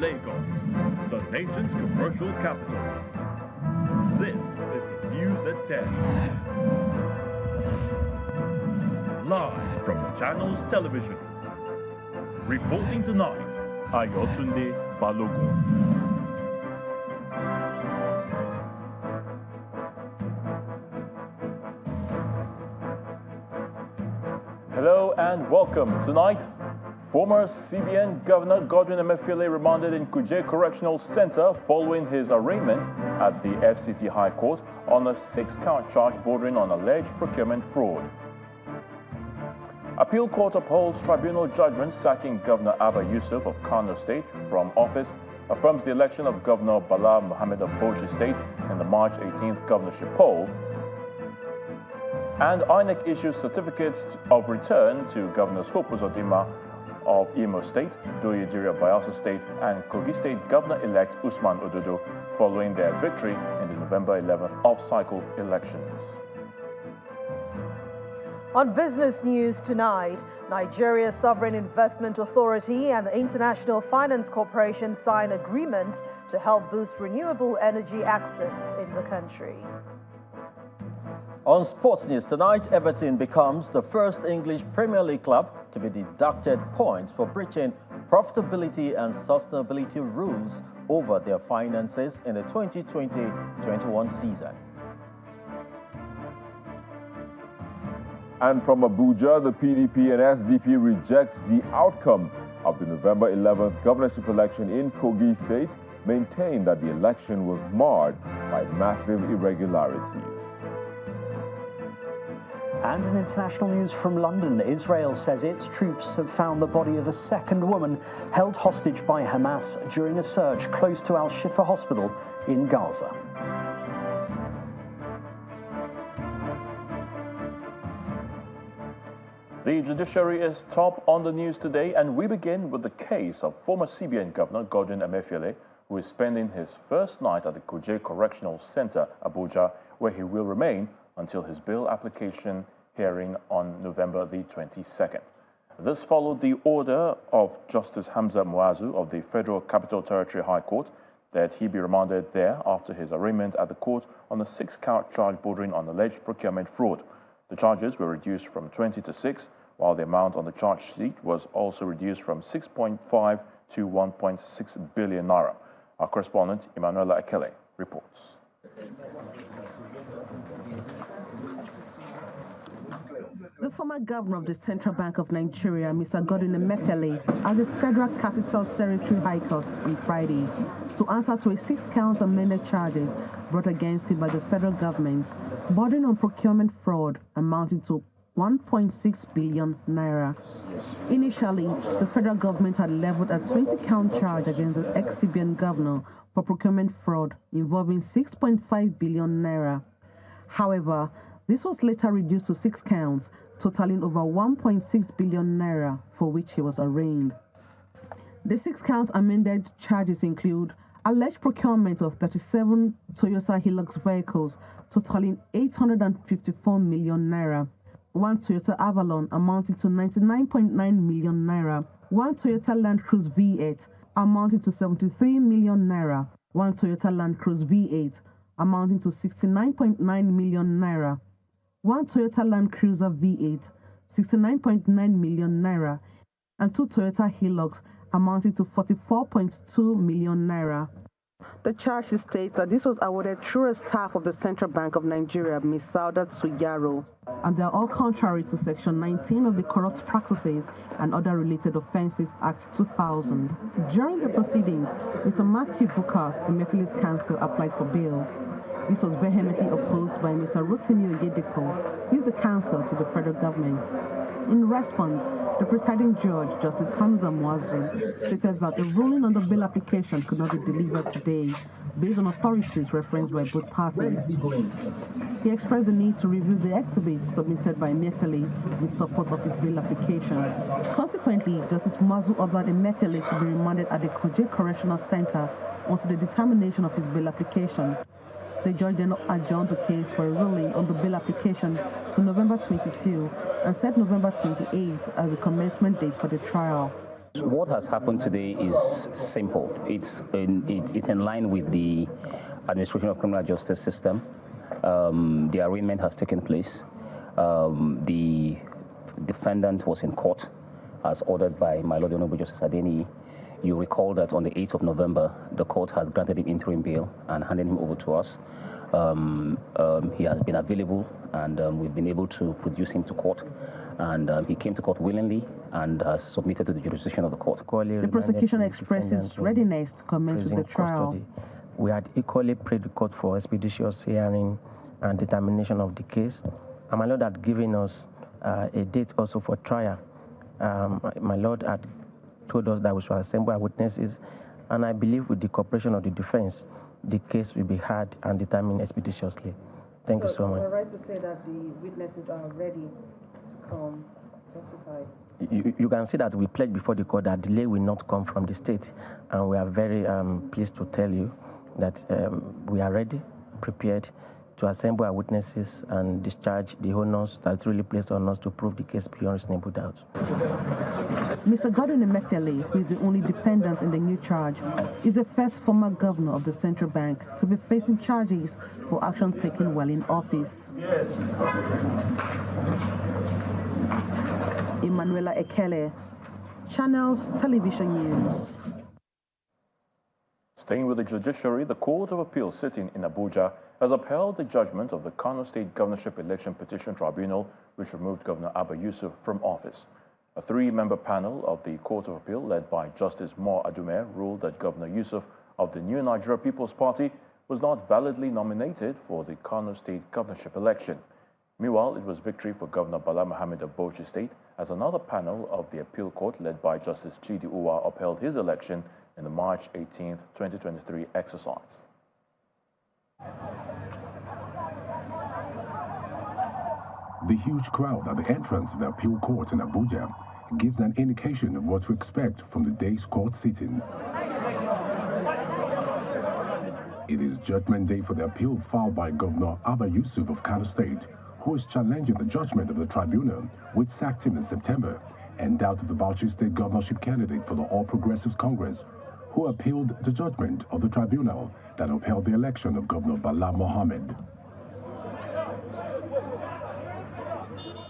Lagos, the nation's commercial capital. This is the News at 10. Live from the channel's television. Reporting tonight, Ayotunde Balogun. Hello and welcome. Tonight, former CBN Governor Godwin Emefiele remanded in Kuje Correctional Center following his arraignment at the FCT High Court on a 6-count charge bordering on alleged procurement fraud. Appeal Court upholds tribunal judgment sacking Governor Abba Yusuf of Kano State from office, affirms the election of Governor Bala Mohammed of Bauchi State in the March 18th governorship poll, and INEC issues certificates of return to Governors Hope Uzodinma of Imo State, Doyediri of Bayelsa State, and Kogi State Governor-elect Usman Ododo following their victory in the November 11th off-cycle elections. On business news tonight, Nigeria's Sovereign Investment Authority and the International Finance Corporation sign agreement to help boost renewable energy access in the country. On sports news tonight, Everton becomes the first English Premier League club to be deducted points for breaching profitability and sustainability rules over their finances in the 2020-21 season. And from Abuja, the PDP and SDP rejects the outcome of the November 11th governorship election in Kogi State, maintain that the election was marred by massive irregularities. And in international news from London, Israel says its troops have found the body of a second woman held hostage by Hamas during a search close to Al-Shifa Hospital in Gaza. The judiciary is top on the news today, and we begin with the case of former CBN Governor Godwin Emefiele, who is spending his first night at the Kuje Correctional Center, Abuja, where he will remain until his bail application hearing on November the 22nd. This followed the order of Justice Hamza Muazu of the Federal Capital Territory High Court that he be remanded there after his arraignment at the court on a 6-count charge bordering on alleged procurement fraud. The charges were reduced from 20 to 6, while the amount on the charge sheet was also reduced from 6.5 to 1.6 billion naira. Our correspondent, Emefiele, reports. The former governor of the Central Bank of Nigeria, Mr. Godwin Emefiele, at the Federal Capital Territory High Court on Friday to answer to a 6-count amended charges brought against him by the federal government, bordering on procurement fraud amounting to 1.6 billion naira. Initially, the federal government had leveled a 20-count charge against the ex-CBN governor for procurement fraud involving 6.5 billion naira. However, this was later reduced to 6 counts, totaling over 1.6 billion naira, for which he was arraigned. The 6-count amended charges include alleged procurement of 37 Toyota Hilux vehicles, totaling 854 million naira, 1 Toyota Avalon amounting to 99.9 million naira, 1 Toyota Land Cruise V8 amounting to 73 million naira, 1 Toyota Land Cruise V8 amounting to 69.9 million naira, 1 Toyota Land Cruiser V8, 69.9 million naira, and 2 Toyota Hilux amounting to 44.2 million naira. The charge states that this was awarded through a staff of the Central Bank of Nigeria, Ms. Saudat Suyaro, and they are all contrary to Section 19 of the Corrupt Practices and Other Related Offences Act 2000. During the proceedings, Mr. Matthew Booker, Emefiele's counsel, applied for bail. This was vehemently opposed by Mr. Rotimi Oyedepo, who is the counsel to the federal government. In response, the presiding judge, Justice Hamza Muazu, stated that the ruling on the bail application could not be delivered today, based on authorities referenced by both parties. He expressed the need to review the exhibits submitted by Emefiele in support of his bail application. Consequently, Justice Muazu ordered Emefiele to be remanded at the Kuje Correctional Center until the determination of his bail application. The judge then adjourned the case for a ruling on the bail application to November 22 and set November 28 as the commencement date for the trial. What has happened today is simple. It's in line with the administration of criminal justice system. The arraignment has taken place. The defendant was in court as ordered by my Lord the Honorable Justice Adeni. You recall that on the 8th of November, the court has granted him interim bail and handed him over to us. He has been available, and we've been able to produce him to court. And he came to court willingly and has submitted to the jurisdiction of the court. The prosecution expresses readiness to commence with the trial. Custody. We had equally prayed the court for expeditious hearing and determination of the case. And my Lord had given us a date also for trial. My Lord had told us that we should assemble our witnesses, and I believe with the cooperation of the defense, the case will be heard and determined expeditiously. Thank you so much. Am I right to say that the witnesses are ready to come testify? You can see that we pledged before the court that delay will not come from the state, and we are very pleased to tell you that we are ready, prepared to assemble our witnesses and discharge the honors that really placed on us to prove the case beyond reasonable doubt. Mr. Godwin Emefiele, who is the only defendant in the new charge, is the first former governor of the central bank to be facing charges for action taken while in office. Yes. Emanuela Ekele, Channels Television News. Staying with the judiciary, the Court of Appeal sitting in Abuja has upheld the judgment of the Kano State Governorship Election Petition Tribunal, which removed Governor Abba Yusuf from office. A three-member panel of the Court of Appeal, led by Justice Mo Adume, ruled that Governor Yusuf of the New Nigeria People's Party was not validly nominated for the Kano State Governorship election. Meanwhile, it was victory for Governor Bala Mohammed of Bauchi State, as another panel of the Appeal Court, led by Justice Chidi Uwa, upheld his election in the March 18, 2023 exercise. The huge crowd at the entrance of the Appeal Court in Abuja gives an indication of what to expect from the day's court sitting. It is judgment day for the appeal filed by Governor Abba Yusuf of Kano State, who is challenging the judgment of the tribunal, which sacked him in September, and that of the Bauchi State governorship candidate for the All Progressives Congress, who appealed the judgment of the tribunal that upheld the election of Governor Bala Mohammed.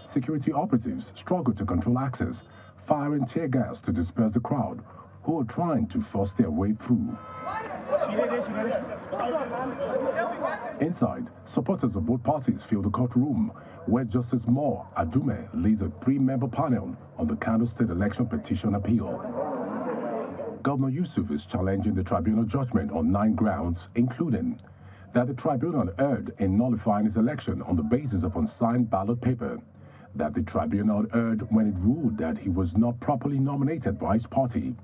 Security operatives struggled to control access, firing tear gas to disperse the crowd, who were trying to force their way through. Inside, supporters of both parties filled the courtroom, where Justice Mo Adume leads a three-member panel on the Kano State Election Petition Appeal. Governor Yusuf is challenging the tribunal judgment on 9 grounds, including that the tribunal erred in nullifying his election on the basis of unsigned ballot paper, that the tribunal erred when it ruled that he was not properly nominated by his party,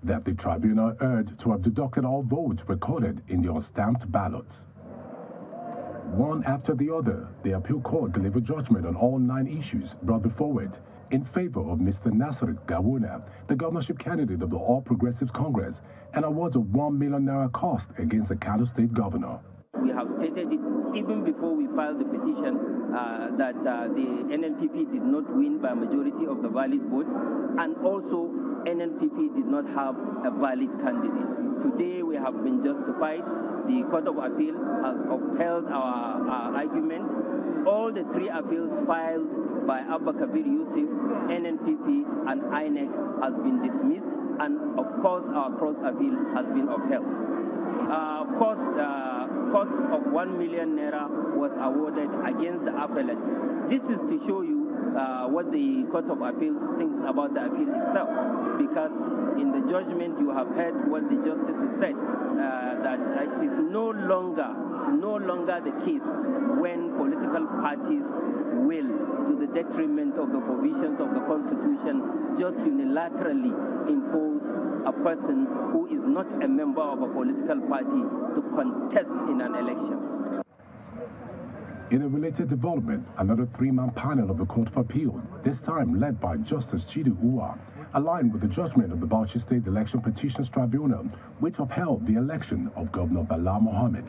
that the tribunal erred to have deducted all votes recorded in the unstamped ballots. One after the other, the appeal court delivered judgment on all 9 issues brought before it in favor of Mr. Nasir Gawuna, the governorship candidate of the All Progressives Congress, and awards of 1 million naira cost against the Kano State governor. We have stated it even before we filed the petition that the NNPP did not win by a majority of the valid votes, and also NNPP did not have a valid candidate. Today we have been justified. The Court of Appeal has upheld our argument. All the 3 appeals filed by Abba Kabir Yusuf, NNPP and INEC has been dismissed, and of course our cross appeal has been upheld. Cost of 1 million naira was awarded against the appellants. This is to show you what the Court of Appeal thinks about the appeal itself, because in the judgment you have heard what the justices said, that it is no longer the case when political parties will, to the detriment of the provisions of the Constitution, just unilaterally impose a person who is not a member of a political party to contest in an election. In a related development, another 3-man panel of the Court of Appeal, this time led by Justice Chidi Uwa, aligned with the judgment of the Bauchi State Election Petitions Tribunal, which upheld the election of Governor Bala Mohammed.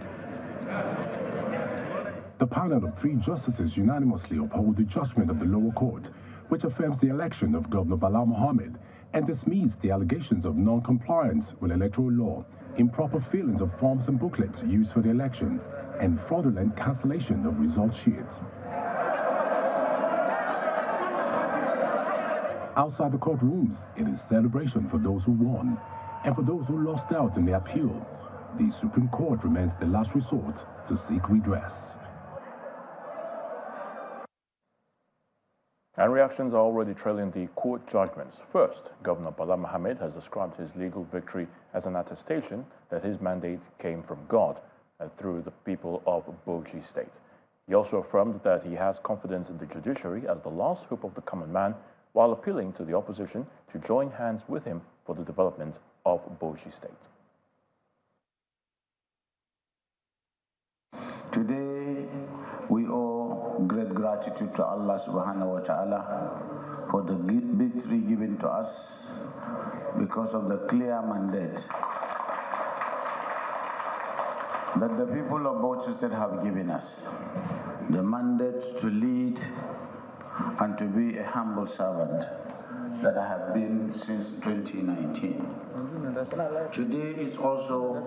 The panel of 3 justices unanimously uphold the judgment of the lower court, which affirms the election of Governor Bala Mohammed, and dismissed the allegations of non-compliance with electoral law, improper fillings of forms and booklets used for the election, and fraudulent cancellation of result sheets. Outside the courtrooms, it is celebration for those who won, and for those who lost out in the appeal. The Supreme Court remains the last resort to seek redress. And reactions are already trailing the court judgments. First, Governor Bala Mohammed has described his legal victory as an attestation that his mandate came from God and through the people of Bauchi State. He also affirmed that he has confidence in the judiciary as the last hope of the common man, while appealing to the opposition to join hands with him for the development of Bauchi State. Today, we owe great gratitude to Allah subhanahu wa ta'ala for the victory given to us because of the clear mandate that the people of Bauchi State have given us. The mandate to lead and to be a humble servant that I have been since 2019. Today is also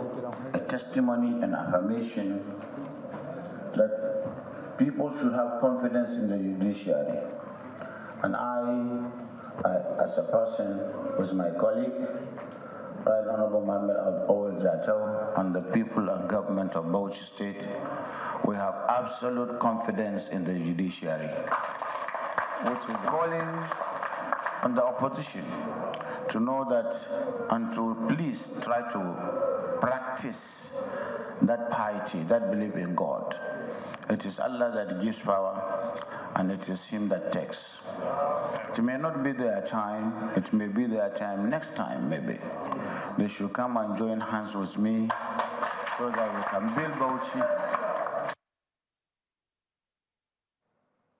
a testimony and affirmation that people should have confidence in the judiciary. And I as a person, with my colleague, Right Honorable Mohammed Al-Awal Jatau, and the people and government of Bauchi State, we have absolute confidence in the judiciary, which is calling on the opposition to know that and to please try to practice that piety, that belief in God. It is Allah that gives power, and it is Him that takes. It may not be their time, it may be their time next time, maybe. They should come and join hands with me so that we can build Bauchi.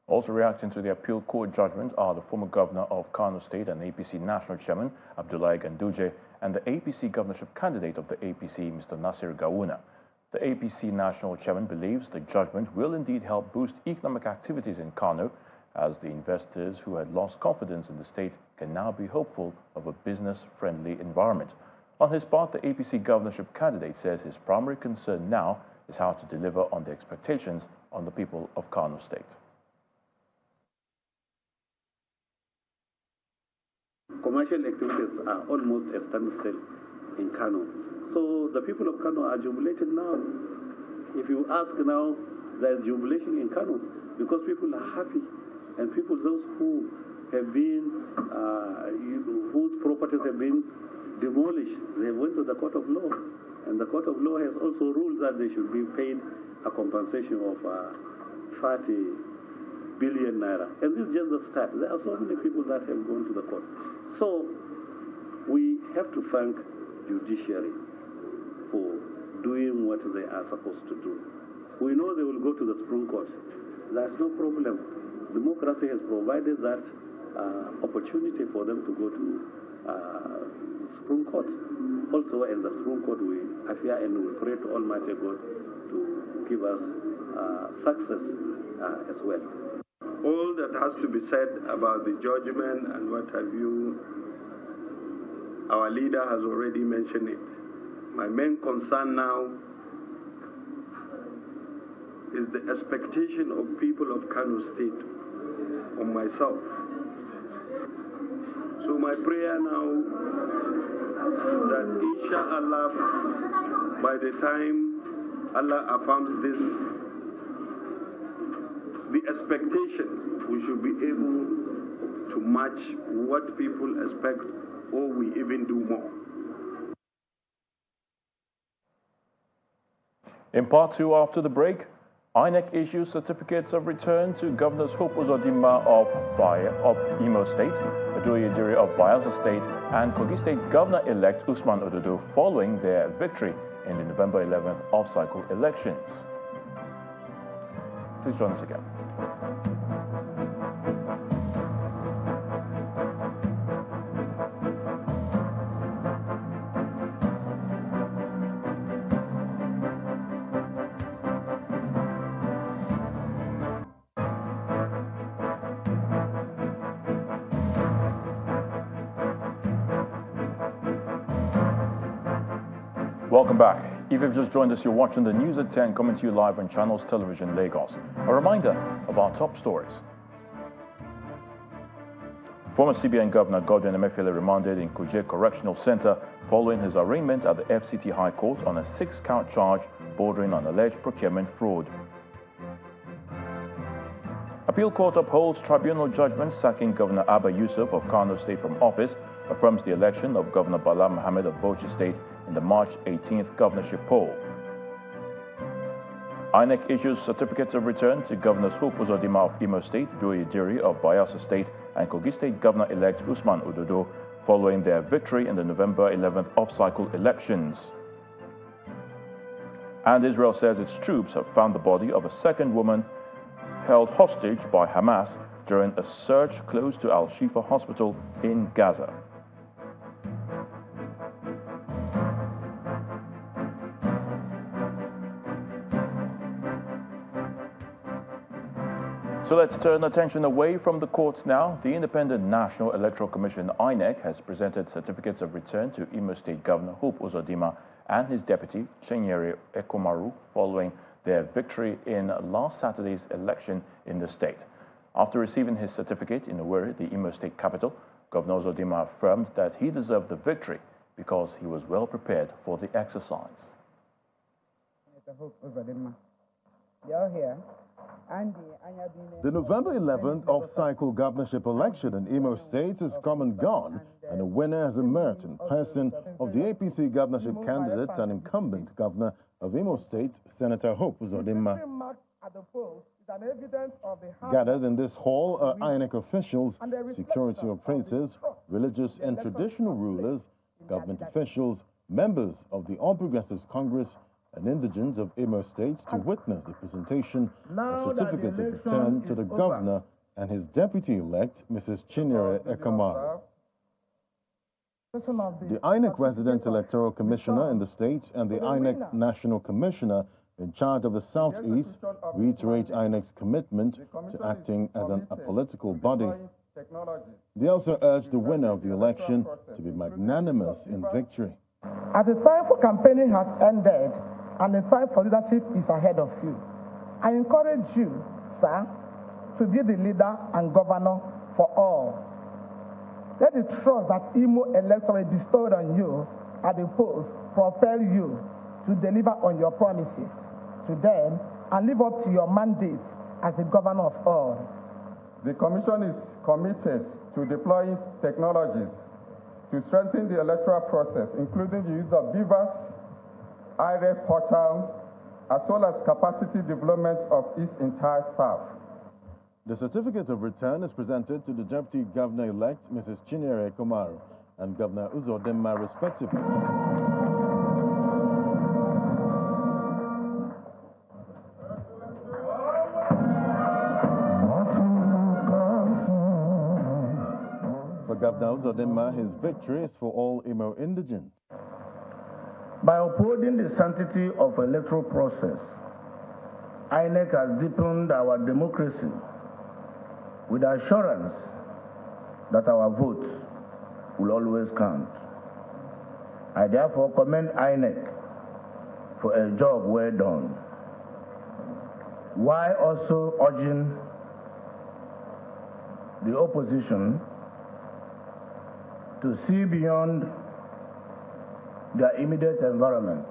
Also reacting to the appeal court judgment are the former governor of Kano State and APC national chairman, Abdullahi Ganduje, and the APC governorship candidate of the APC, Mr. Nasir Gawuna. The APC national chairman believes the judgment will indeed help boost economic activities in Kano, as the investors who had lost confidence in the state can now be hopeful of a business-friendly environment. On his part, the APC governorship candidate says his primary concern now is how to deliver on the expectations on the people of Kano State. Commercial activities are almost a standstill in Kano. So the people of Kano are jubilated now. If you ask now, there's jubilation in Kano because people are happy, and people, those who have been, whose properties have been demolished, they went to the court of law, and the court of law has also ruled that they should be paid a compensation of 30 billion naira. And this is just the start. There are so many people that have gone to the court. So we have to thank judiciary for doing what they are supposed to do. We know they will go to the Supreme Court. That's no problem. Democracy has provided that opportunity for them to go to the Supreme Court. Also, in the Supreme Court, we fear and we pray to Almighty God to give us success as well. All that has to be said about the judgment and what have you, our leader has already mentioned it. My main concern now is the expectation of people of Kano State on myself. So my prayer now that inshallah, by the time Allah affirms this, the expectation, we should be able to match what people expect, or we even do more. In part two, after the break, INEC issues certificates of return to Governors Hope Uzodinma of Imo State, Adoye Ejiri of Bayelsa State, and Kogi State Governor-elect Usman Ododo following their victory in the November 11th off-cycle elections. Please join us again. Welcome back. If you've just joined us, you're watching the News at 10 coming to you live on Channels Television Lagos. A reminder of our top stories. Former CBN Governor Godwin Emefiele remanded in Kuje Correctional Center following his arraignment at the FCT High Court on a 6-count charge bordering on alleged procurement fraud. Appeal Court upholds tribunal judgment sacking Governor Abba Yusuf of Kano State from office, affirms the election of Governor Bala Mohammed of Bauchi State in the March 18th governorship poll. INEC issues certificates of return to Governors Hope Uzodinma of Imo State, Joy Idiri of Bayelsa State, and Kogi State Governor-elect Usman Ododo following their victory in the November 11th off-cycle elections. And Israel says its troops have found the body of a second woman held hostage by Hamas during a search close to Al-Shifa Hospital in Gaza. So let's turn attention away from the courts now. The Independent National Electoral Commission, INEC, has presented certificates of return to Imo State Governor Hope Uzodinma and his deputy, Chinyere Ekomaru, following their victory in last Saturday's election in the state. After receiving his certificate in Owerri, the Imo State capital, Governor Uzodinma affirmed that he deserved the victory because he was well prepared for the exercise. You're here. The November 11th off-cycle governorship election in Imo State has come and gone, and a winner has emerged in person of the APC governorship candidate and incumbent governor of Imo State, Senator Hope Uzodinma. Gathered in this hall are INEC officials, security operatives, religious and traditional rulers, government officials, members of the All Progressives Congress, and indigents of Imo State to witness the presentation of certificate of return to the governor and his deputy-elect, Mrs. Chinyere Ekomaru. The INEC Resident Electoral Commissioner in the state and the INEC National Commissioner in charge of the Southeast reiterate INEC's commitment to acting as an apolitical body. They also urge the winner of the election to be magnanimous in victory. As the time for campaigning has ended, and the time for leadership is ahead of you, I encourage you, sir, to be the leader and governor for all. Let the trust that Imo electorate bestowed on you at the polls propel you to deliver on your promises to them and live up to your mandate as the governor of all. The Commission is committed to deploying technologies to strengthen the electoral process, including the use of BVAS, IREF portal, as well as capacity development of its entire staff. The certificate of return is presented to the Deputy Governor-elect, Mrs. Chinyere Ekomaru, and Governor Uzodinma, respectively. For Governor Uzodinma, his victory is for all Imo indigents. By upholding the sanctity of electoral process, INEC has deepened our democracy with assurance that our votes will always count. I therefore commend INEC for a job well done, while also urging the opposition to see beyond their immediate environment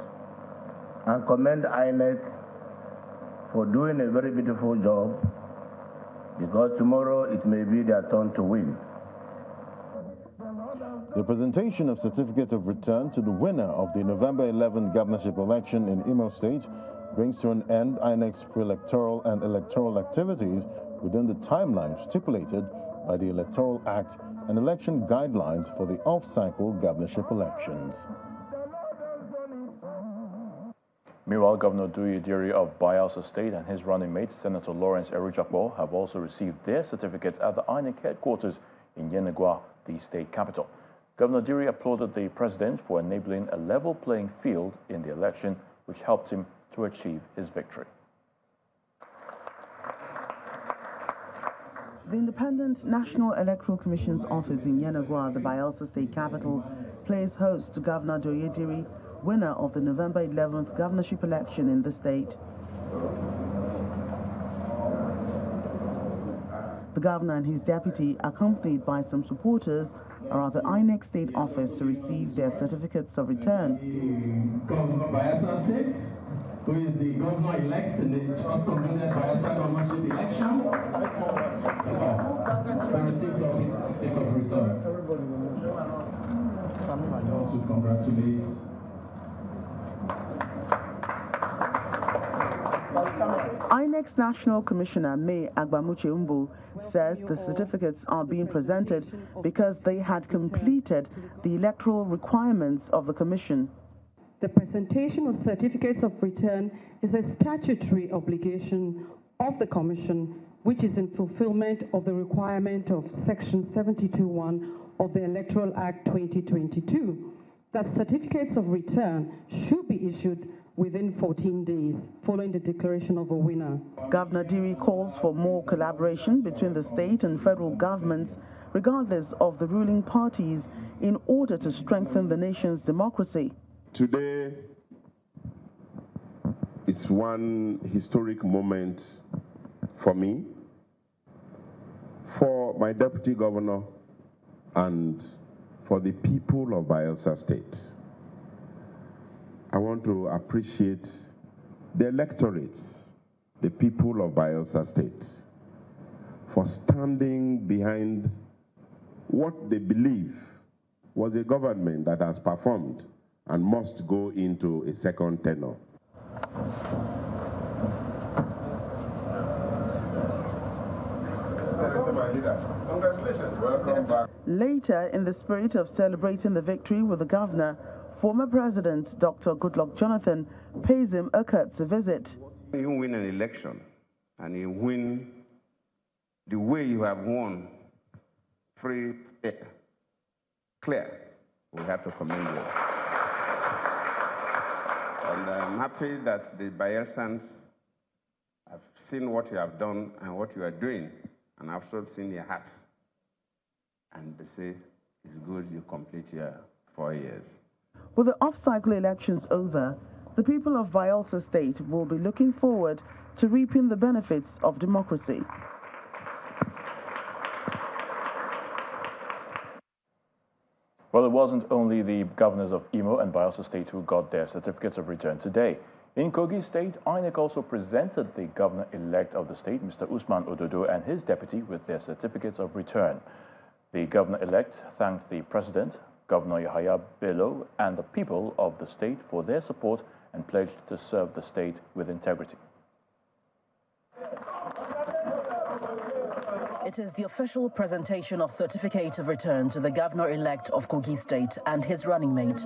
and commend INEC for doing a very beautiful job, because tomorrow it may be their turn to win. The presentation of certificate of return to the winner of the November 11 governorship election in Imo State brings to an end INEC's pre-electoral and electoral activities within the timeline stipulated by the Electoral Act and election guidelines for the off-cycle governorship elections. Meanwhile, Governor Joy Idiri of Bayelsa State and his running mate, Senator Lawrence Erujakpo, have also received their certificates at the INEC headquarters in Yenagoa, the state capital. Governor Idiri applauded the president for enabling a level playing field in the election, which helped him to achieve his victory. The Independent National Electoral Commission's office in Yenagoa, the Bayelsa state capital, plays host to Governor Joy Idiri, winner of the November 11th governorship election in the state. The governor and his deputy, accompanied by some supporters, are at the INEC state office to receive their certificates of return. Governor Bayelsa State, who is the governor-elect in the just concluded Bayelsa governorship election, the receipt of his certificate of return. I want to congratulate INEC's National Commissioner May Agbamuche Umbu says the certificates are being presented because they had completed the electoral requirements of the Commission. The presentation of certificates of return is a statutory obligation of the Commission, which is in fulfillment of the requirement of Section 72(1) of the Electoral Act 2022, that certificates of return should be issued within 14 days following the declaration of a winner. Governor Diri calls for more collaboration between the state and federal governments, regardless of the ruling parties, in order to strengthen the nation's democracy. Today is one historic moment for me, for my deputy governor, and for the people of Bayelsa State. I want to appreciate the electorate, the people of Bayelsa State, for standing behind what they believe was a government that has performed and must go into a second tenure. Congratulations. Welcome back. Later, in the spirit of celebrating the victory with the governor, former President Dr. Goodluck Jonathan pays him a courtesy visit. You win an election, and you win the way you have won, free, clear. We have to commend you. And I'm happy that the Bayelsans have seen what you have done and what you are doing, and I've also seen your heart. And they say, it's good you complete your 4 years. With the off-cycle elections over, the people of Bayelsa State will be looking forward to reaping the benefits of democracy. Well, it wasn't only the governors of Imo and Bayelsa State who got their certificates of return today. In Kogi State, INEC also presented the governor-elect of the state, Mr. Usman Ododo, and his deputy with their certificates of return. The governor-elect thanked the president, Governor Yahaya Bello, and the people of the state for their support and pledged to serve the state with integrity. It is the official presentation of certificate of return to the governor-elect of Kogi State and his running mate.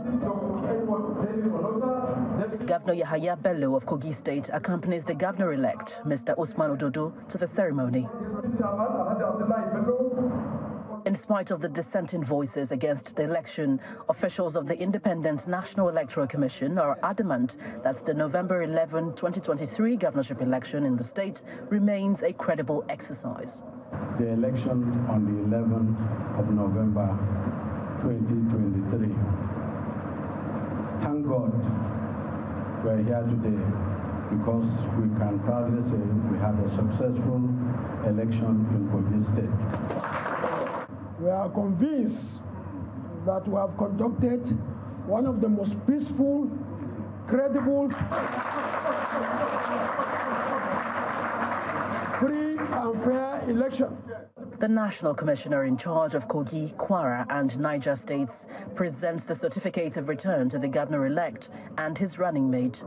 Governor Yahaya Bello of Kogi State accompanies the governor-elect, Mr. Usman Ododo, to the ceremony. In spite of the dissenting voices against the election, officials of the Independent National Electoral Commission are adamant that the November 11, 2023 governorship election in the state remains a credible exercise. The election on the 11th of November 2023. Thank God we're here today because we can proudly say we had a successful election in Kogi State. We are convinced that we have conducted one of the most peaceful, credible, free and fair elections. The National Commissioner in charge of Kogi, Kwara, and Niger states presents the certificate of return to the governor-elect and his running mate.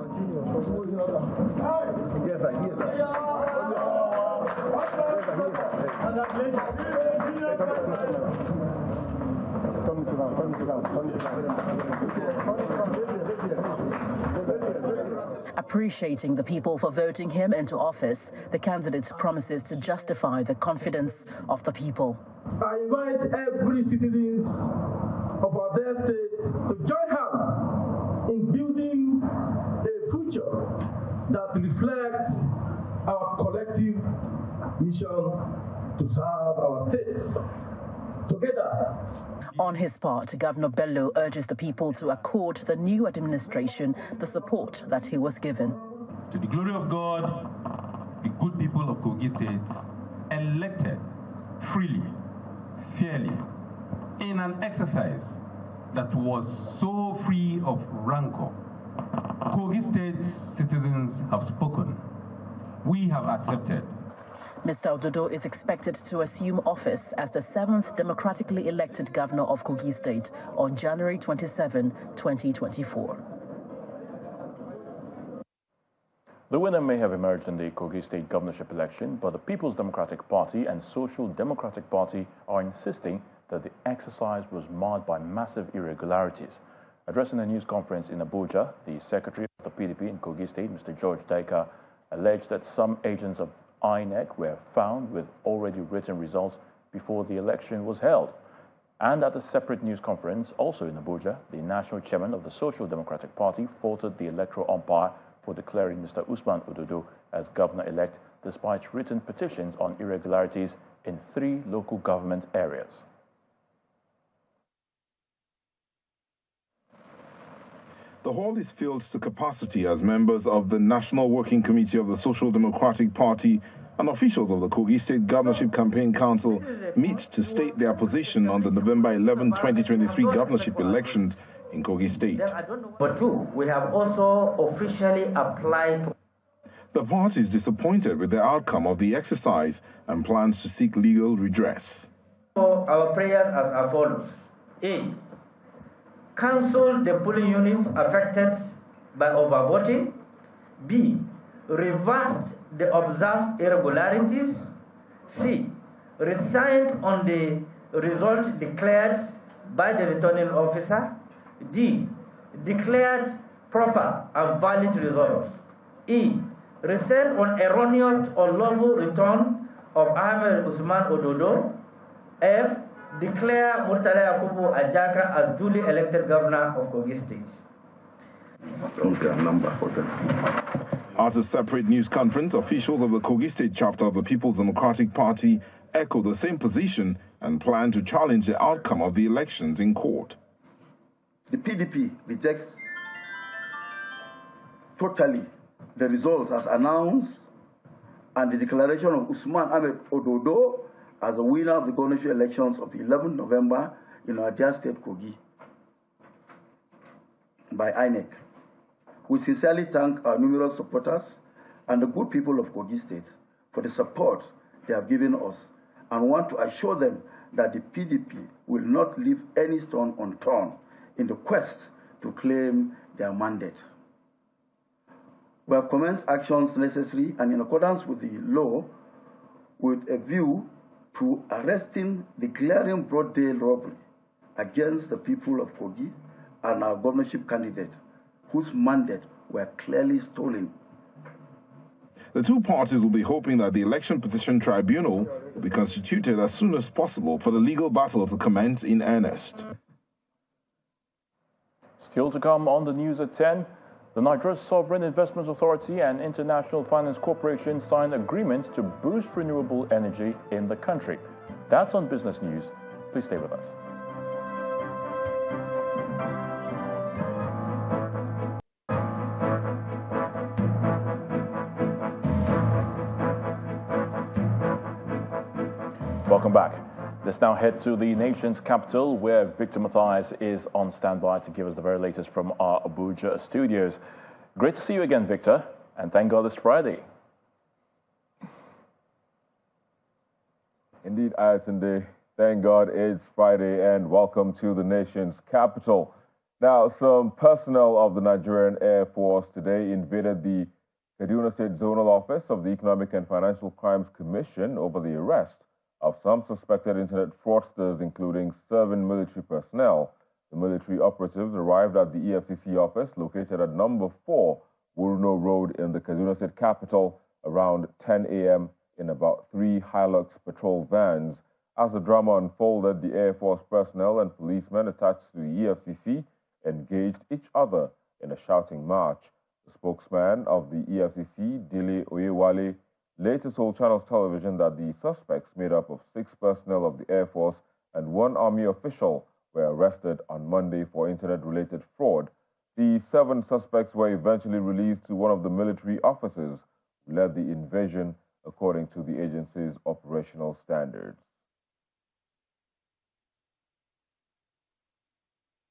Appreciating the people for voting him into office, the candidate promises to justify the confidence of the people. I invite every citizen of our dear state to join hands in building a future that reflects our collective mission to serve our state, together. On his part, Governor Bello urges the people to accord the new administration the support that he was given. To the glory of God, the good people of Kogi State elected freely, fairly, in an exercise that was so free of rancor. Kogi State citizens have spoken. We have accepted. Mr. Ododo is expected to assume office as the 7th democratically elected governor of Kogi State on January 27, 2024. The winner may have emerged in the Kogi State governorship election, but the People's Democratic Party and Social Democratic Party are insisting that the exercise was marred by massive irregularities. Addressing a news conference in Abuja, the Secretary of the PDP in Kogi State, Mr. George Daika, alleged that some agents of INEC were found with already written results before the election was held. And at a separate news conference, also in Abuja, the national chairman of the Social Democratic Party faulted the electoral umpire for declaring Mr. Usman Ododo as governor-elect despite written petitions on irregularities in 3 local government areas. The hall is filled to capacity as members of the National Working Committee of the Social Democratic Party and officials of the Kogi State Governorship Campaign Council meet to state their position on the November 11, 2023 governorship elections in Kogi State. But 2, we have also officially applied. The party is disappointed with the outcome of the exercise and plans to seek legal redress. Our prayers are as follows. A. Cancel the polling units affected by overvoting. B. Reverse the observed irregularities. C. Resigned on the result declared by the returning officer. D. Declared proper and valid results. E. Resent on erroneous or lawful return of Ahmed Usman Ododo. F. Declare Murtala Yakubu Ajaka as duly elected governor of Kogi State. At a separate news conference, officials of the Kogi State chapter of the People's Democratic Party echo the same position and plan to challenge the outcome of the elections in court. The PDP rejects totally the results as announced and the declaration of Usman Ahmed Ododo as the winner of the governorship elections of the 11th November in our dear state, Kogi, by INEC. We sincerely thank our numerous supporters and the good people of Kogi State for the support they have given us and want to assure them that the PDP will not leave any stone unturned in the quest to claim their mandate. We have commenced actions necessary and in accordance with the law with a view to arresting the glaring broad-day robbery against the people of Kogi and our governorship candidate, whose mandate were clearly stolen. The two parties will be hoping that the Election Petition Tribunal will be constituted as soon as possible for the legal battle to commence in earnest. Still to come on the news at 10, the Nigerian Sovereign Investment Authority and International Finance Corporation signed agreements to boost renewable energy in the country. That's on Business News. Please stay with us. Welcome back. Let's now head to the nation's capital, where Victor Matthias is on standby to give us the very latest from our Abuja studios. Great to see you again, Victor, and thank God it's Friday. Indeed, Ayatollah. Thank God it's Friday, and welcome to the nation's capital. Now, some personnel of the Nigerian Air Force today invaded the Kaduna State Zonal Office of the Economic and Financial Crimes Commission over the arrest of some suspected internet fraudsters, including 7 military personnel. The military operatives arrived at the EFCC office located at number 4 Wuruno Road in the Kaduna State capital around 10 a.m. in about 3 Hilux patrol vans. As the drama unfolded, the Air Force personnel and policemen attached to the EFCC engaged each other in a shouting match. The spokesman of the EFCC, Dile Oyewale, later told Channels Television that the suspects, made up of 6 personnel of the Air Force and one army official were arrested on Monday for internet-related fraud. The 7 suspects were eventually released to one of the military officers who led the invasion, according to the agency's operational standards.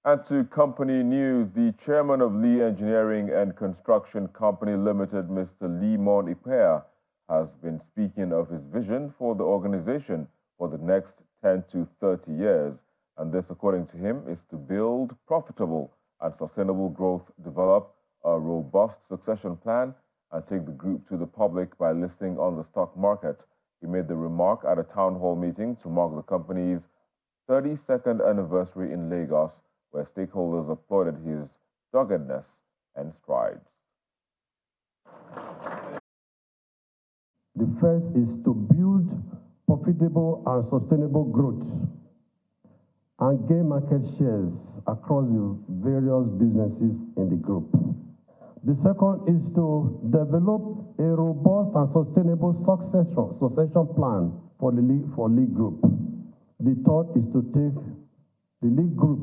And to company news, the chairman of Lee Engineering and Construction Company Limited, Mr. Limon Ipea, has been speaking of his vision for the organization for the next 10 to 30 years. And this, according to him, is to build profitable and sustainable growth, develop a robust succession plan, and take the group to the public by listing on the stock market. He made the remark at a town hall meeting to mark the company's 32nd anniversary in Lagos, where stakeholders applauded his doggedness and strides. The first is to build profitable and sustainable growth and gain market shares across the various businesses in the group. The second is to develop a robust and sustainable succession plan for the League Group. The third is to take the League Group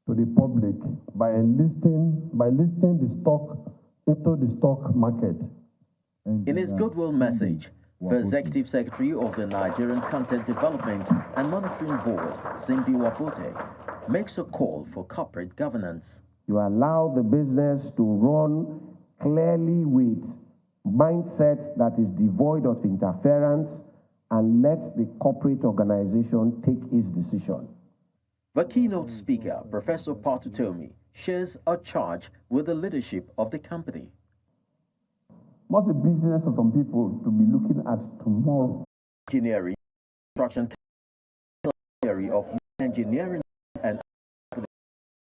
to the public by listing the stock into the stock market. In his goodwill message, the Executive Secretary of the Nigerian Content Development and Monitoring Board, Simbi Wapote, makes a call for corporate governance. You allow the business to run clearly with mindset that is devoid of interference and let the corporate organization take its decision. The keynote speaker, Professor Patutomi, shares a charge with the leadership of the company. What's the business of some people to be looking at tomorrow? Engineering, construction area of engineering and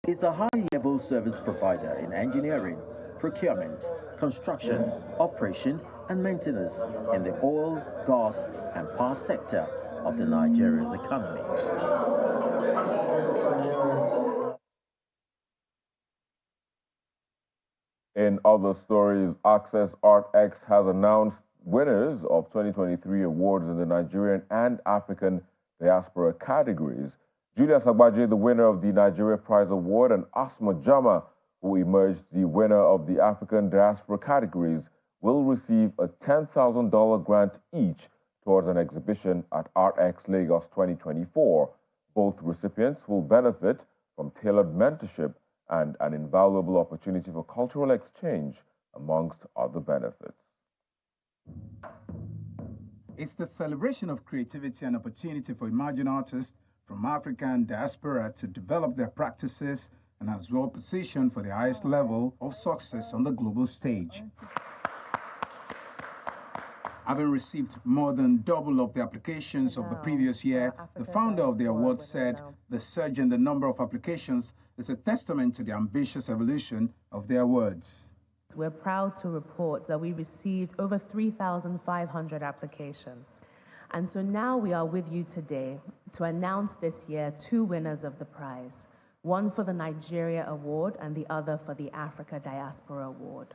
is a high-level service provider in engineering, procurement, construction, operation, and maintenance in the oil, gas, and power sector of the Nigeria's economy. In other stories, Access ArtX has announced winners of 2023 awards in the Nigerian and African diaspora categories. Julius Agbaje, the winner of the Nigeria Prize Award, and Asma Jama, who emerged the winner of the African diaspora categories, will receive a $10,000 grant each towards an exhibition at ArtX Lagos 2024. Both recipients will benefit from tailored mentorship and an invaluable opportunity for cultural exchange, amongst other benefits. It's the celebration of creativity and opportunity for emerging artists from Africa and diaspora to develop their practices and as well positioned for the highest level of success on the global stage. Having received more than double of the applications of the previous year, the founder of the award said the surge in the number of applications is a testament to the ambitious evolution of the awards. We're proud to report that we received over 3,500 applications. And so now we are with you today to announce this year 2 winners of the prize, one for the Nigeria Award and the other for the Africa Diaspora Award.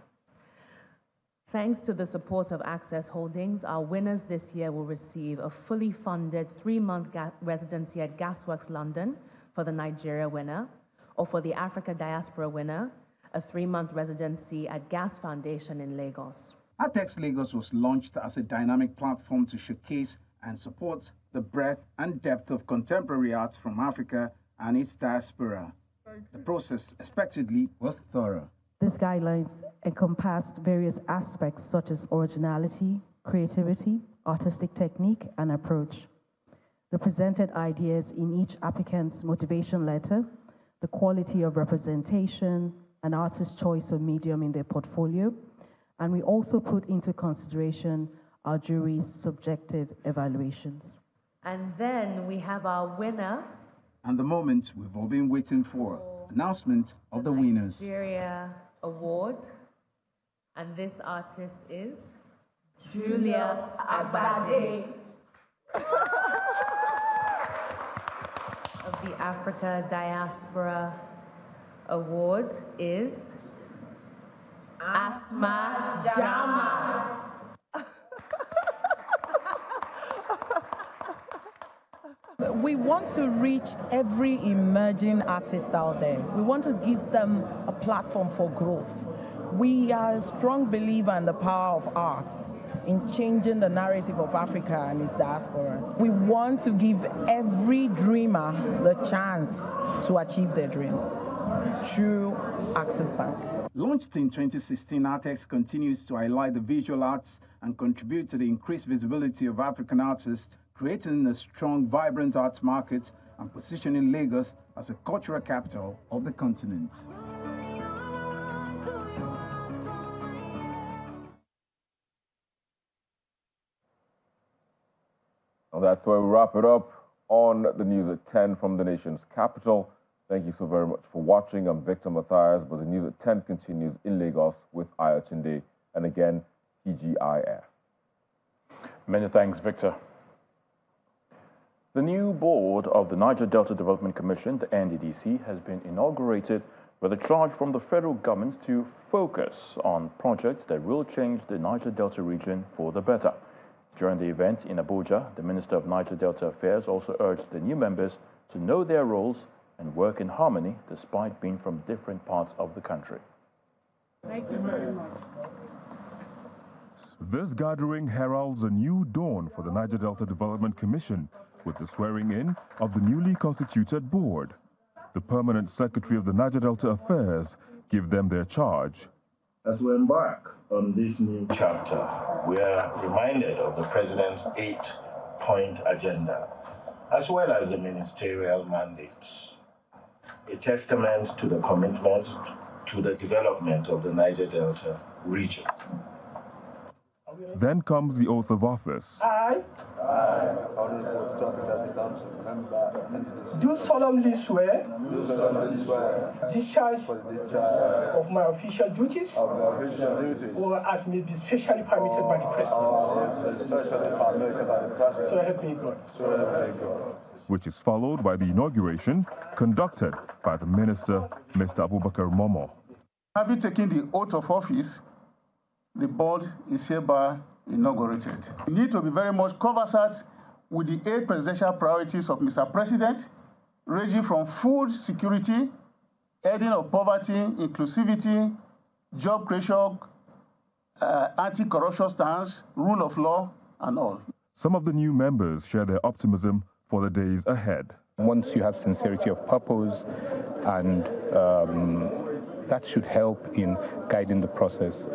Thanks to the support of Access Holdings, our winners this year will receive a fully funded 3-month residency at Gasworks London for the Nigeria winner, or for the Africa Diaspora winner, a 3-month residency at Gas Foundation in Lagos. ArtX Lagos was launched as a dynamic platform to showcase and support the breadth and depth of contemporary art from Africa and its diaspora. The process expectedly was thorough. These guidelines encompassed various aspects such as originality, creativity, artistic technique, and approach. The presented ideas in each applicant's motivation letter, the quality of representation, an artist's choice of medium in their portfolio, and we also put into consideration our jury's subjective evaluations. And then we have our winner. And the moment we've all been waiting for, announcement of the winners. Nigeria Award, and this artist is Julius Agbaje. Of the Africa Diaspora Award is Asma Jama. We want to reach every emerging artist out there. We want to give them a platform for growth. We are a strong believer in the power of arts in changing the narrative of Africa and its diaspora. We want to give every dreamer the chance to achieve their dreams through Access Bank. Launched in 2016, Artex continues to highlight the visual arts and contribute to the increased visibility of African artists, creating a strong, vibrant arts market and positioning Lagos as a cultural capital of the continent. Well, that's where we wrap it up on the news at 10 from the nation's capital. Thank you so very much for watching. I'm Victor Matthias, but the news at 10 continues in Lagos with Ayotunde and again, TGIF. Many thanks, Victor. The new board of the Niger Delta Development Commission, the NDDC, has been inaugurated with a charge from the federal government to focus on projects that will change the Niger Delta region for the better. During the event in Abuja, the Minister of Niger Delta Affairs also urged the new members to know their roles and work in harmony despite being from different parts of the country. Thank you very much. This gathering heralds a new dawn for the Niger Delta Development Commission with the swearing in of the newly constituted board. The permanent secretary of the Niger Delta Affairs give them their charge. As we embark on this new chapter, we are reminded of the President's 8-point agenda, as well as the ministerial mandates, a testament to the commitment to the development of the Niger Delta region. Then comes the oath of office. I do solemnly swear discharge of my official duties or as may be specially permitted by the President. So help me God. Which is followed by the inauguration conducted by the Minister, Mr. Abubakar Momo. Having taken the oath of office, the board is hereby inaugurated. We need to be very much conversant with the 8 presidential priorities of Mr. President, ranging from food security, ending of poverty, inclusivity, job creation, anti-corruption stance, rule of law, and all. Some of the new members share their optimism for the days ahead. Once you have sincerity of purpose, and that should help in guiding the process.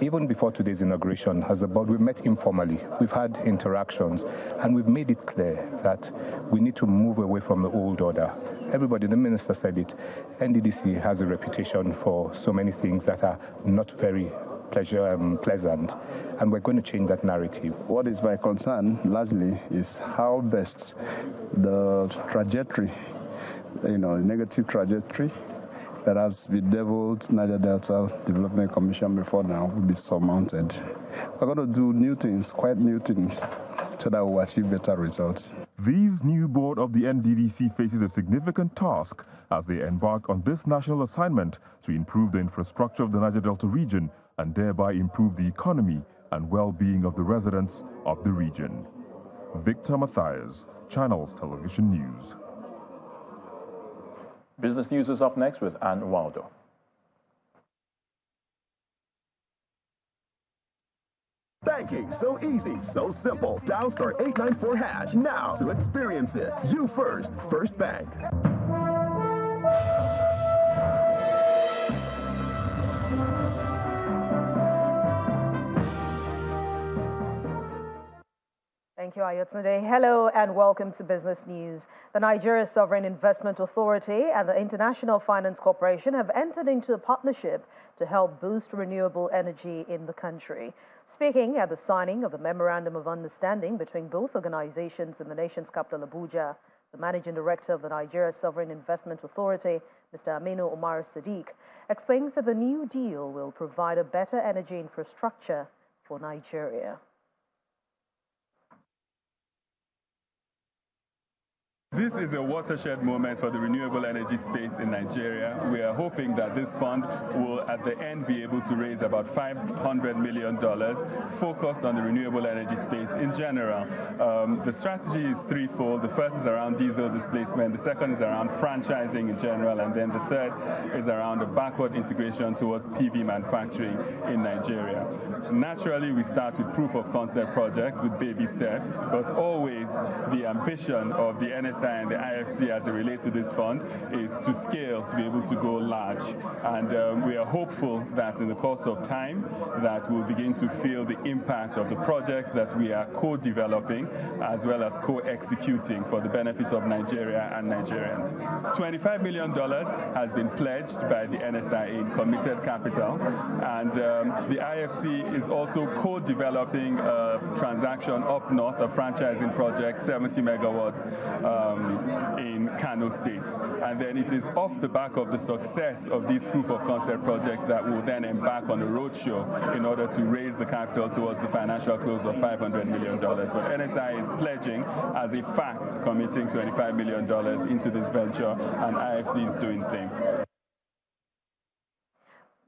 Even before today's inauguration, as a board, we met informally. We've had interactions, and we've made it clear that we need to move away from the old order. Everybody, the minister said it, NDDC has a reputation for so many things that are not very pleasant, and we're going to change that narrative. What is my concern largely is how best the trajectory, the negative trajectory that has bedeviled Niger Delta Development Commission before now will be surmounted. We're going to do new things, quite new things, so that we'll achieve better results. These new board of the NDDC faces a significant task as they embark on this national assignment to improve the infrastructure of the Niger Delta region and thereby improve the economy and well-being of the residents of the region. Victor Matthias, Channels Television News. Business News is up next with Ann Waldo. Banking so easy, so simple. Dial *894# now to experience it. You first, First Bank. Thank you, Ayotunde. Hello and welcome to Business News. The Nigeria Sovereign Investment Authority and the International Finance Corporation have entered into a partnership to help boost renewable energy in the country. Speaking at the signing of a Memorandum of Understanding between both organizations in the nation's capital, Abuja, the Managing Director of the Nigeria Sovereign Investment Authority, Mr. Aminu Omar Sadiq, explains that the new deal will provide a better energy infrastructure for Nigeria. This is a watershed moment for the renewable energy space in Nigeria. We are hoping that this fund will at the end be able to raise about $500 million focused on the renewable energy space in general. The strategy is threefold. The first is around diesel displacement, the second is around franchising in general, and then the third is around a backward integration towards PV manufacturing in Nigeria. Naturally, we start with proof of concept projects with baby steps, but always the ambition of the NSI and the IFC as it relates to this fund is to scale, to be able to go large. And we are hopeful that in the course of time that we'll begin to feel the impact of the projects that we are co-developing as well as co-executing for the benefit of Nigeria and Nigerians. $25 million has been pledged by the NSI in committed capital, and the IFC is also co-developing a transaction up north, a franchising project, 70 megawatts, in Kano State. And then it is off the back of the success of these proof of concept projects that will then embark on a roadshow in order to raise the capital towards the financial close of $500 million. But NSI is pledging as a fact, committing $25 million into this venture, and IFC is doing the same.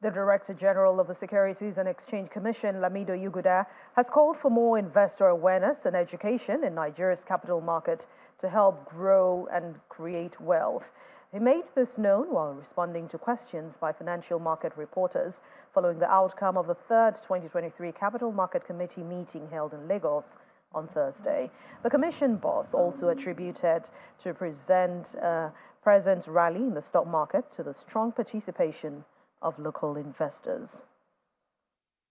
The Director General of the Securities and Exchange Commission, Lamido Yuguda, has called for more investor awareness and education in Nigeria's capital market to help grow and create wealth. He made this known while responding to questions by financial market reporters following the outcome of the third 2023 Capital Market Committee meeting held in Lagos on Thursday. The Commission boss also attributed to present rally in the stock market to the strong participation of local investors.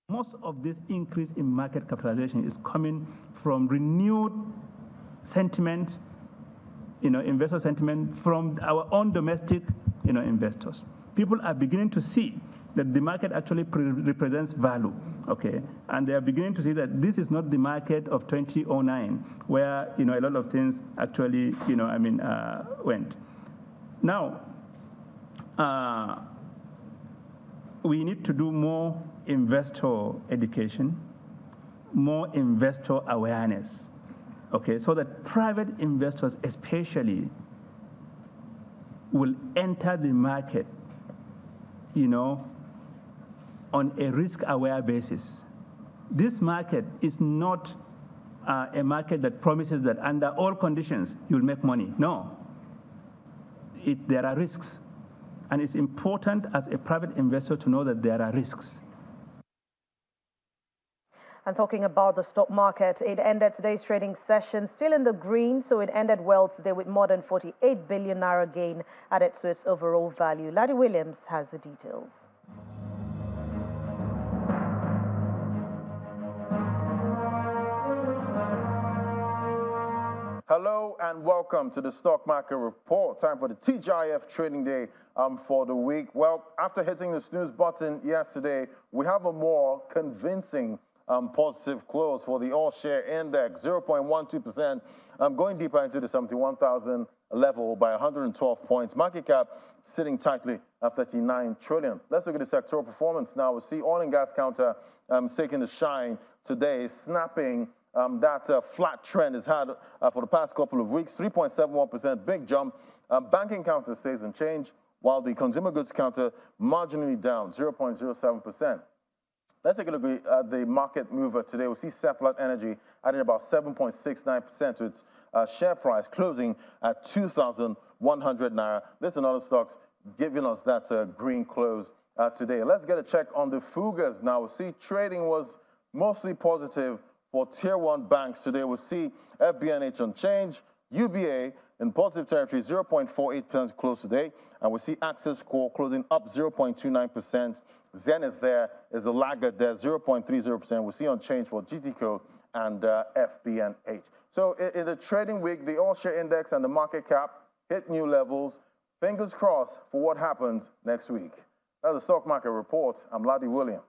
Most of this increase in market capitalization is coming from renewed sentiment, investor sentiment from our own domestic, investors. People are beginning to see that the market actually represents value, okay? And they are beginning to see that this is not the market of 2009, where, a lot of things actually, went. Now, we need to do more investor education, more investor awareness, okay, so that private investors especially will enter the market, on a risk-aware basis. This market is not a market that promises that under all conditions you'll make money. No. There are risks. And it's important as a private investor to know that there are risks. And talking about the stock market, it ended today's trading session still in the green, so it ended well today with more than 48 billion naira gain added to its overall value. Laddie Williams has the details. Hello and welcome to the Stock Market Report. Time for the TGIF trading day for the week. Well, after hitting the snooze button yesterday, we have a more convincing positive close for the all-share index, 0.12%, going deeper into the 71,000 level by 112 points. Market cap sitting tightly at 39 trillion. Let's look at the sectoral performance now. We see oil and gas counter taking the shine today, snapping that flat trend has had for the past couple of weeks, 3.71%, big jump. Banking counter stays unchanged, while the consumer goods counter marginally down, 0.07%. Let's take a look at the market mover today. We see Seplat Energy adding about 7.69% to its share price, closing at 2,100 naira. This and other stocks giving us that green close today. Let's get a check on the Fugas now. We see trading was mostly positive for Tier 1 banks today. We'll see FBNH unchanged, UBA in positive territory, 0.48% close today, and we see Access Core closing up 0.29%. Zenith there is the laggard there, 0.30%. We see unchanged for GTCO and FBNH. So in the trading week, the all-share index and the market cap hit new levels. Fingers crossed for what happens next week. That's the Stock Market Report. I'm Laddie Williams.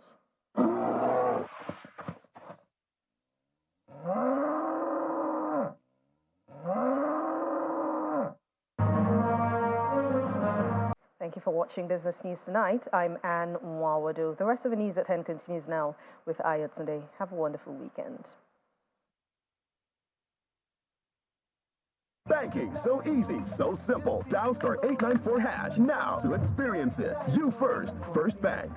Thank you for watching Business News Tonight. I'm Anne Mwawadu. The rest of the news at 10 continues now with Ayat Sunday. Have a wonderful weekend. Banking so easy, so simple. Dial *894# now to experience it. You first, First Bank.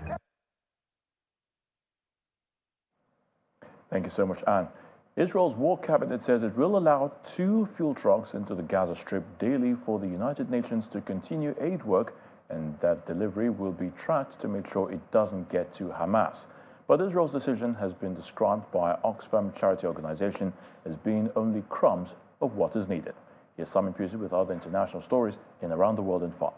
Thank you so much, Anne. Israel's war cabinet says it will allow 2 fuel trucks into the Gaza Strip daily for the United Nations to continue aid work, and that delivery will be tracked to make sure it doesn't get to Hamas. But Israel's decision has been described by Oxfam charity organization as being only crumbs of what is needed. Here's Simon Pusey with other international stories in Around the World in 5.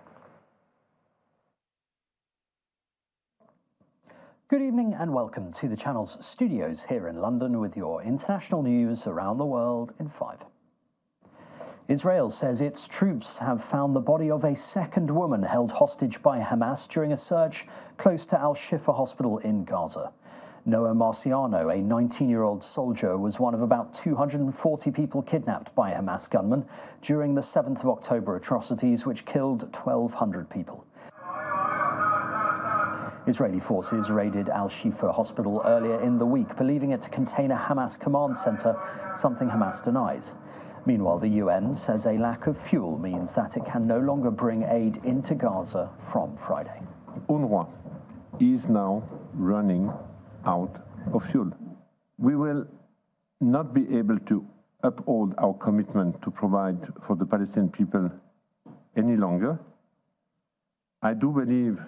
Good evening and welcome to the channel's studios here in London with your international news around the world in 5. Israel says its troops have found the body of a second woman held hostage by Hamas during a search close to Al-Shifa hospital in Gaza. Noah Marciano, a 19-year-old soldier, was one of about 240 people kidnapped by Hamas gunmen during the 7th of October atrocities which killed 1,200 people. Israeli forces raided Al-Shifa hospital earlier in the week, believing it to contain a Hamas command center, something Hamas denies. Meanwhile, the UN says a lack of fuel means that it can no longer bring aid into Gaza from Friday. UNRWA is now running out of fuel. We will not be able to uphold our commitment to provide for the Palestinian people any longer. I do believe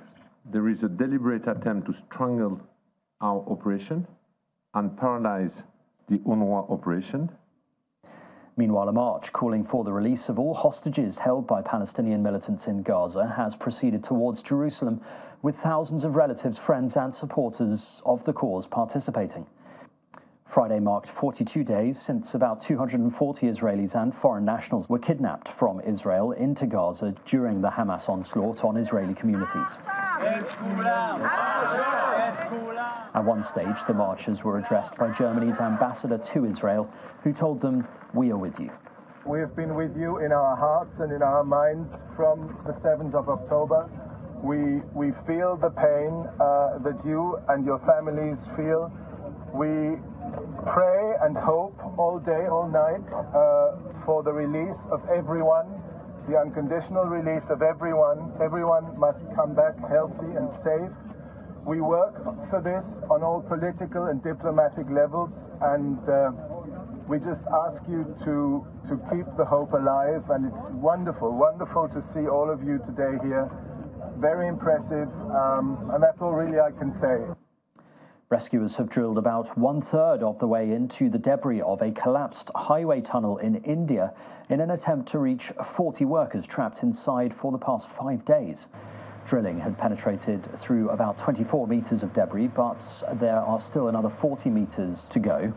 there is a deliberate attempt to strangle our operation and paralyze the UNRWA operation. Meanwhile, a march calling for the release of all hostages held by Palestinian militants in Gaza has proceeded towards Jerusalem, with thousands of relatives, friends and supporters of the cause participating. Friday marked 42 days since about 240 Israelis and foreign nationals were kidnapped from Israel into Gaza during the Hamas onslaught on Israeli communities. At one stage, the marchers were addressed by Germany's ambassador to Israel, who told them, "We are with you." We have been with you in our hearts and in our minds from the 7th of October. We feel the pain that you and your families feel. We pray and hope all day, all night for the release of everyone, the unconditional release of everyone. Everyone must come back healthy and safe. We work for this on all political and diplomatic levels, and we just ask you to keep the hope alive. And it's wonderful, wonderful to see all of you today here. Very impressive, and that's all really I can say. Rescuers have drilled about 1/3 of the way into the debris of a collapsed highway tunnel in India in an attempt to reach 40 workers trapped inside for the past 5 days. Drilling had penetrated through about 24 meters of debris, but there are still another 40 meters to go.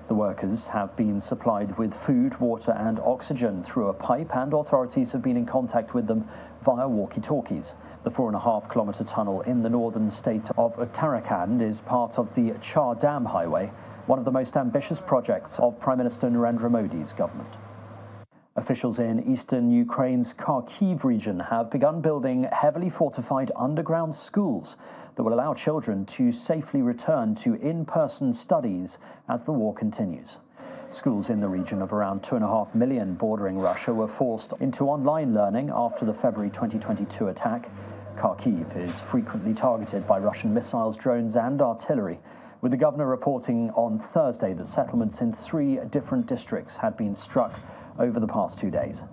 The workers have been supplied with food, water and oxygen through a pipe, and authorities have been in contact with them via walkie-talkies. The 4.5-kilometer tunnel in the northern state of Uttarakhand is part of the Char Dam Highway, one of the most ambitious projects of Prime Minister Narendra Modi's government. Officials in eastern Ukraine's Kharkiv region have begun building heavily fortified underground schools that will allow children to safely return to in-person studies as the war continues. Schools in the region of around 2.5 million bordering Russia were forced into online learning after the February 2022 attack. Kharkiv is frequently targeted by Russian missiles, drones and artillery, with the governor reporting on Thursday that settlements in 3 different districts had been struck over the past 2 days.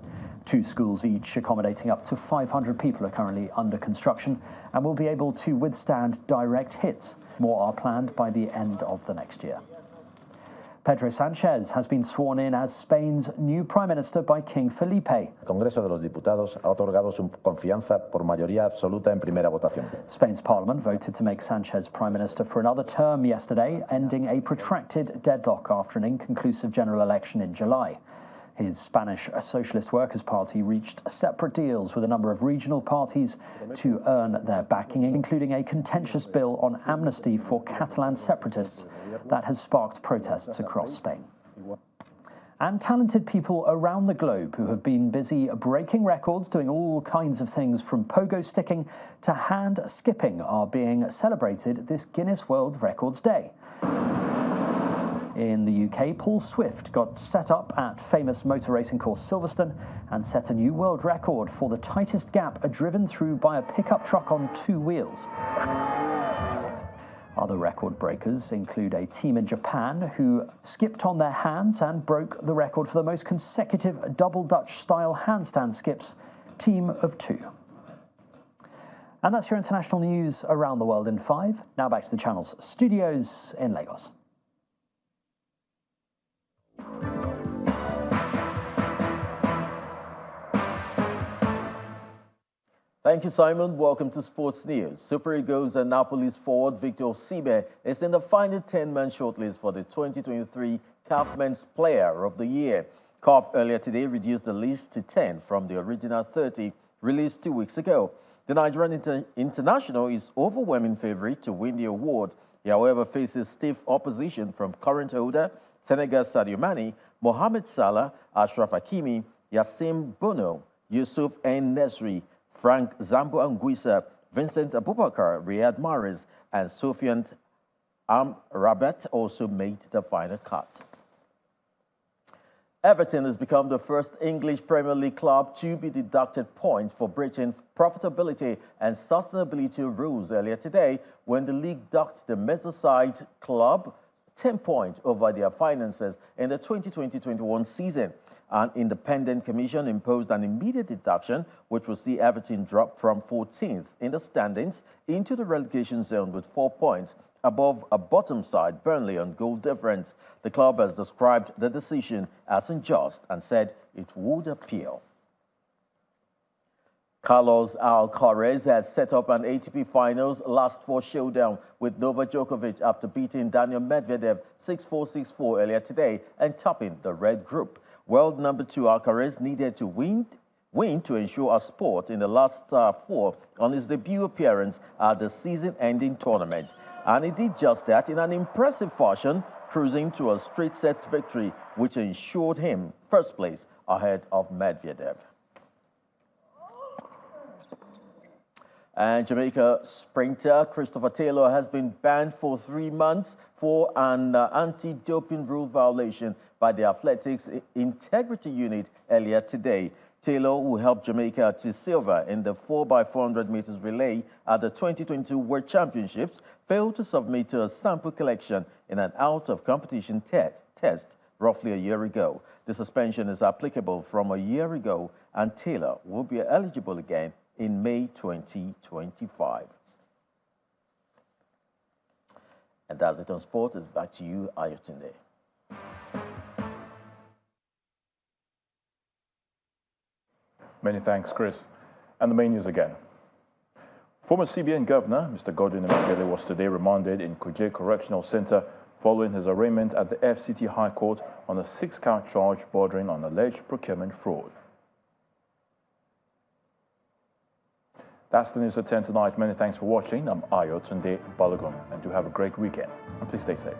2 schools each, accommodating up to 500 people, are currently under construction and will be able to withstand direct hits. More are planned by the end of the next year. Pedro Sánchez has been sworn in as Spain's new Prime Minister by King Felipe. El Congreso de los Diputados ha otorgado su confianza por mayoría absoluta en primera votación. Spain's parliament voted to make Sánchez Prime Minister for another term yesterday, ending a protracted deadlock after an inconclusive general election in July. His Spanish Socialist Workers' Party reached separate deals with a number of regional parties to earn their backing, including a contentious bill on amnesty for Catalan separatists that has sparked protests across Spain. And talented people around the globe who have been busy breaking records, doing all kinds of things from pogo sticking to hand skipping, are being celebrated this Guinness World Records Day. In the UK, Paul Swift got set up at famous motor racing course Silverstone and set a new world record for the tightest gap driven through by a pickup truck on 2 wheels. Other record breakers include a team in Japan who skipped on their hands and broke the record for the most consecutive double Dutch style handstand skips, team of 2. And that's your international news around the world in 5. Now back to the channel's studios in Lagos. Thank you, Simon. Welcome to Sports News. Super Eagles and Napoli's forward Victor Osimhen is in the final 10-man shortlist for the 2023 CAF Men's Player of the Year. CAF earlier today reduced the list to 10 from the original 30 released 2 weeks ago. The Nigerian international is overwhelming favorite to win the award. He, however, faces stiff opposition from current holder Senegal's Sadio Mane, Mohamed Salah, Ashraf Hakimi, Yassim Bono, Yusuf N-Nesri, Frank Zambo Anguissa, Vincent Abubakar, Riyad Mahrez, and Sofiane Amrabat also made the final cut. Everton has become the first English Premier League club to be deducted points for breaching profitability and sustainability rules earlier today when the league docked the Merseyside club 10 points over their finances in the 2020-21 season. An independent commission imposed an immediate deduction, which will see Everton drop from 14th in the standings into the relegation zone with 4 points above a bottom side Burnley on goal difference. The club has described the decision as unjust and said it would appeal. Carlos Alcaraz has set up an ATP Finals last 4 showdown with Novak Djokovic after beating Daniel Medvedev 6-4, 6-4 earlier today and topping the red group. World number 2 Alcaraz needed to win to ensure a spot in the last 4 on his debut appearance at the season-ending tournament. And he did just that in an impressive fashion, cruising to a straight set victory, which ensured him first place ahead of Medvedev. And Jamaica sprinter Christopher Taylor has been banned for 3 months for an anti-doping rule violation by the Athletics Integrity Unit earlier today. Taylor, who helped Jamaica to silver in the 4x400 meters relay at the 2022 World Championships, failed to submit to a sample collection in an out-of-competition test roughly a year ago. The suspension is applicable from a year ago, and Taylor will be eligible again in May 2025. And that's it on sport. It's back to you, Ayotunde. Many thanks, Chris. And the main news again. Former CBN Governor, Mr. Godwin Emefiele, was today remanded in Kuje Correctional Center following his arraignment at the FCT High Court on a 6-count charge bordering on alleged procurement fraud. That's the news at 10 tonight. Many thanks for watching. I'm Ayotunde Balogun, and do have a great weekend. And please stay safe.